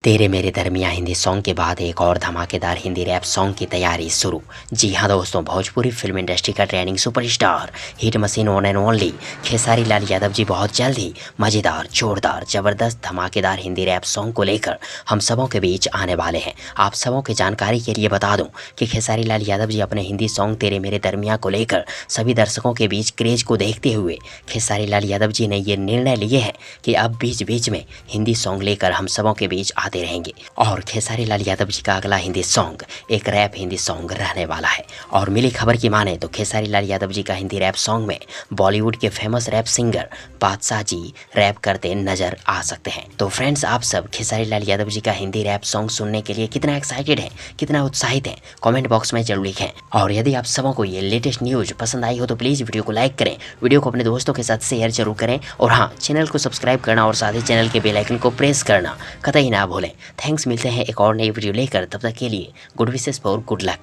तेरे मेरे दरमियाँ हिंदी सॉन्ग के बाद एक और धमाकेदार हिंदी रैप सॉन्ग की तैयारी शुरू। जी हाँ दोस्तों, भोजपुरी फिल्म इंडस्ट्री का trending superstar, hit machine one and only Khesari Lal Yadav ji बहुत जल्द ही मज़ेदार, जोरदार, ज़बरदस्त, धमाकेदार हिंदी रैप सॉन्ग को लेकर हम सबों के बीच आने वाले हैं। आप सबों की जानकारी के लिए बता दूं कि खेसारी लाल यादव जी अपने हिंदी सॉन्ग तेरे मेरे दरमियाँ को लेकर सभी दर्शकों के बीच क्रेज को देखते हुए खेसारी लाल यादव जी ने ये निर्णय लिए हैं कि अब बीच बीच में हिंदी सॉन्ग लेकर हम सबों के बीच आते रहेंगे। और खेसारी लाल यादव जी का अगला हिंदी सॉन्ग एक रैप हिंदी सॉन्ग रहने वाला है। और मिली खबर की माने तो खेसारी लाल यादव जी का हिंदी रैप सॉन्ग में बॉलीवुड के famous rap singer Badshah ji rap करते नजर आ सकते हैं। तो फ्रेंड्स, आप सब खेसारी लाल यादव जी का हिंदी रैप सॉन्ग सुनने के लिए कितना एक्साइटेड हैं, कितना उत्साहित हैं, कमेंट बॉक्स में जरूर लिखें। और यदि आप सबों को ये लेटेस्ट न्यूज पसंद आई हो तो प्लीज़ वीडियो को लाइक करें, वीडियो को अपने दोस्तों के साथ शेयर जरूर करें, और हाँ, चैनल को सब्सक्राइब करना और साथ ही चैनल के बेल आइकन को प्रेस करना कतई ना भूलें। थैंक्स, मिलते हैं एक और नई वीडियो लेकर, तब तक के लिए good wishes for good luck.